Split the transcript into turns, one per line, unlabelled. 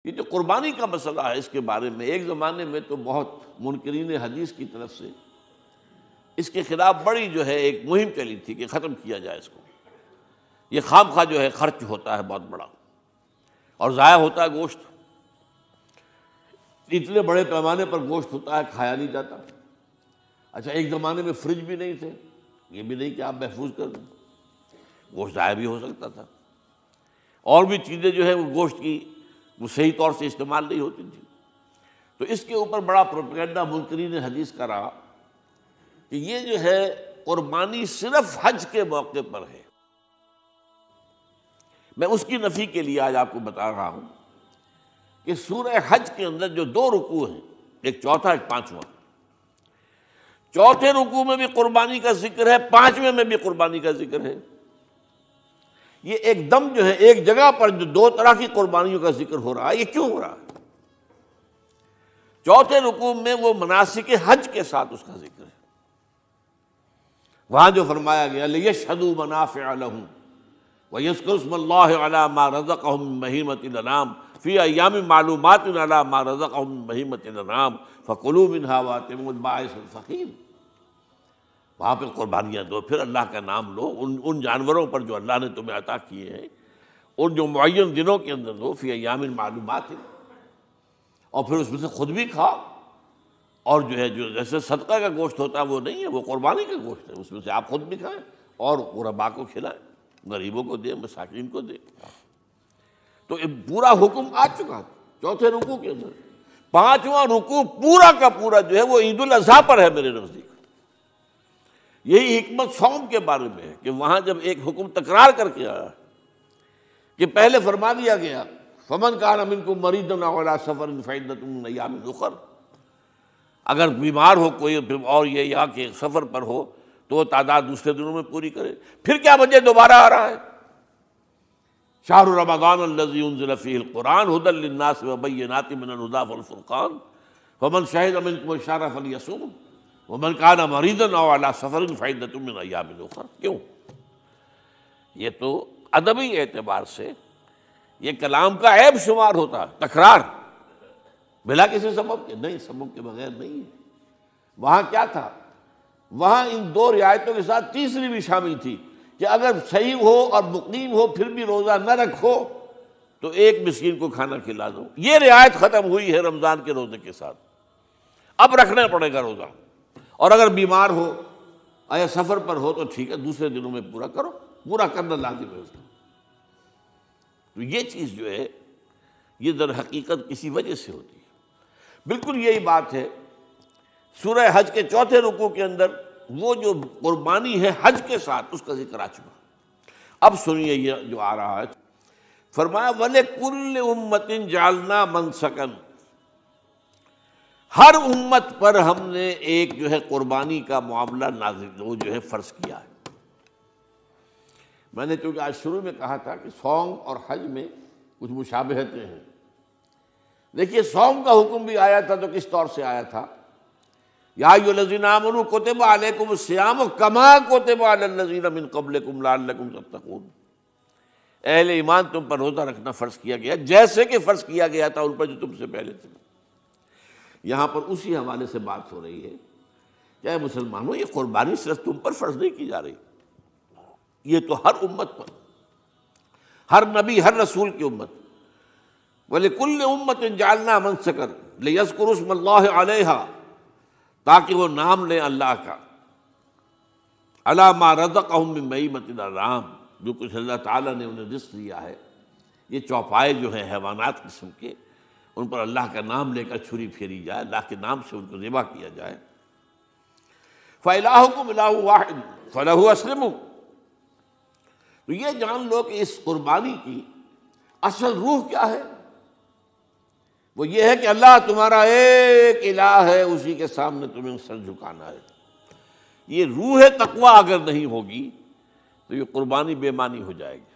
یہ جو قربانی کا مسئلہ ہے، اس کے بارے میں ایک زمانے میں تو بہت منکرین حدیث کی طرف سے اس کے خلاف بڑی جو ہے ایک مہم چلی تھی کہ ختم کیا جائے اس کو، یہ خام خواہ جو ہے خرچ ہوتا ہے بہت بڑا اور ضائع ہوتا ہے گوشت، اتنے بڑے پیمانے پر گوشت ہوتا ہے کھایا نہیں جاتا۔ اچھا، ایک زمانے میں فریج بھی نہیں تھے، یہ بھی نہیں کہ آپ محفوظ کر دیں، گوشت ضائع بھی ہو سکتا تھا، اور بھی چیزیں جو ہے وہ گوشت کی وہ صحیح طور سے استعمال نہیں ہوتی تھی۔ تو اس کے اوپر بڑا پروپیگنڈا منکرین حدیث کا رہا کہ یہ جو ہے قربانی صرف حج کے موقع پر ہے۔ میں اس کی نفی کے لیے آج آپ کو بتا رہا ہوں کہ سورہ حج کے اندر جو دو رکوع ہیں، ایک چوتھا ایک پانچواں، چوتھے رکوع میں بھی قربانی کا ذکر ہے، پانچویں میں بھی قربانی کا ذکر ہے۔ یہ ایک دم جو ہے ایک جگہ پر جو دو طرح کی قربانیوں کا ذکر ہو رہا ہے، یہ کیوں ہو رہا ہے؟ چوتھے رکوع میں وہ مناسک حج کے ساتھ اس کا ذکر ہے، وہاں جو فرمایا گیا لِيَشْهَدُوا مَنَافِعَ لَهُمْ وَيَذْكُرُوا اسْمَ اللَّهِ عَلَىٰ مَا رَزَقَهُم مِّن بَهِيمَةِ الْأَنْعَامِ فِي أَيَّامٍ مَّعْلُومَاتٍ عَلَىٰ مَا رَزَقَهُم مِّن بَهِيمَةِ الْأَنْعَامِ فَكُلُوا مِنْهَا وَأَطْعِمُوا الْبَائِسَ الْفَقِيرَ۔ وہاں پہ قربانیاں دو، پھر اللہ کا نام لو، ان جانوروں پر جو اللہ نے تمہیں عطا کیے ہیں ان جو معین دنوں کے اندر دو، فی ایام معلومات، اور پھر اس میں سے خود بھی کھاؤ، اور جو ہے جو جیسے صدقہ کا گوشت ہوتا ہے وہ نہیں ہے، وہ قربانی کا گوشت ہے، اس میں سے آپ خود بھی کھائیں اور غرباء کو کھلائیں، غریبوں کو دیں، مساکین کو دیں۔ تو یہ پورا حکم آ چکا ہے چوتھے رکوع کے اندر۔ پانچواں رکوع پورا کا پورا جو ہے وہ عید الاضحیٰ پر ہے میرے نزدیک۔ یہی حکمت صوم کے بارے میں ہے کہ وہاں جب ایک حکم تکرار کر کے آیا کہ پہلے فرما دیا گیا فَمَنْ كَانَ مِنْكُمْ مَرِيضًا أَوْ عَلَىٰ سَفَرٍ فَعِدَّةٌ مِّنْ أَيَّامٍ أُخَرَ، اگر بیمار ہو کوئی اور یہ یا کہ سفر پر ہو تو وہ تعداد دوسرے دنوں میں پوری کرے۔ پھر کیا وجہ دوبارہ آ رہا ہے؟ شَهْرُ رَمَضَانَ الَّذِي أُنزِلَ فِيهِ الْقُرْآنُ هُدًى لِّلنَّاسِ وَبَيِّنَاتٍ مِّنَ الْهُدَىٰ وَالْفُرْقَانِ فَمَنْ شَهِدَ مِنكُمُ الشَّهْرَ فَلْيَصُمْهُ وَمَنْ كَانَ مَرِيضًا أَوْ عَلَىٰ سَفَرٍ فَعِدَّةٌ مِّنْ أَيَّامٍ أُخَرَ۔ کیوں؟ یہ تو ادبی اعتبار سے یہ کلام کا عیب شمار ہوتا ہے، تکرار بلا کسی سبب کے، نہیں، سبب کے بغیر نہیں ہے۔ وہاں کیا تھا؟ وہاں ان دو رعایتوں کے ساتھ تیسری بھی شامل تھی کہ اگر صحیح ہو اور مقیم ہو پھر بھی روزہ نہ رکھو تو ایک مسکین کو کھانا کھلا دو۔ یہ رعایت ختم ہوئی ہے رمضان کے روزے کے ساتھ، اب رکھنا پڑے گا روزہ، اور اگر بیمار ہو یا سفر پر ہو تو ٹھیک ہے، دوسرے دنوں میں پورا کرو، پورا کرنا لازم ہے اس کا۔ تو یہ چیز جو ہے یہ در حقیقت کسی وجہ سے ہوتی ہے۔ بالکل یہی بات ہے سورہ حج کے چوتھے رکوع کے اندر، وہ جو قربانی ہے حج کے ساتھ اس کا ذکر آ چکا۔ اب سنیے یہ جو آ رہا ہے، فرمایا وَلِكُلِّ أُمَّةٍ جَعَلْنَا مَنْسَكًا، ہر امت پر ہم نے ایک جو ہے قربانی کا معاملہ نازل وہ جو ہے فرض کیا ہے۔ میں نے چونکہ آج شروع میں کہا تھا کہ صوم اور حج میں کچھ مشابہتیں ہیں۔ دیکھیے صوم کا حکم بھی آیا تھا تو کس طور سے آیا تھا؟ یا ایھا الذین آمنوا کتب علیکم الصیام کما کتب علی الذین من قبلکم لعلکم تتقون، اہل ایمان تم پر روزہ رکھنا فرض کیا گیا جیسے کہ فرض کیا گیا تھا ان پر جو تم سے پہلے تھے۔ یہاں پر اسی حوالے سے بات ہو رہی ہے کہ اے مسلمانوں، یہ قربانی صرف تم پر فرض نہیں کی جا رہی، یہ تو ہر امت پر، ہر نبی ہر رسول کی امت۔ وَلِكُلِّ أُمَّةٍ جَعَلْنَا مَنْسَكًا لِيَذْكُرُوا اسْمَ اللَّهِ عَلَيْهَا، تاکہ وہ نام لیں اللہ کا، عَلَىٰ مَا رَزَقَهُم مِّن بَهِيمَةِ الْأَنْعَامِ، جو کچھ اللہ تعالیٰ نے انہیں رزق دیا ہے، یہ چوپائے جو ہیں حیوانات قسم کے، ان پر اللہ کا نام لے کر چھری پھیری جائے، اللہ کے نام سے ان کو ذبح کیا جائے۔ فَإِلَٰهُكُمْ إِلَٰهٌ وَاحِدٌ فَلَهُ أَسْلِمُوا، تو یہ جان لو کہ اس قربانی کی اصل روح کیا ہے؟ وہ یہ ہے کہ اللہ تمہارا ایک الہ ہے، اسی کے سامنے تمہیں سر جھکانا ہے۔ یہ روح تقویٰ اگر نہیں ہوگی تو یہ قربانی بے معنی ہو جائے گی۔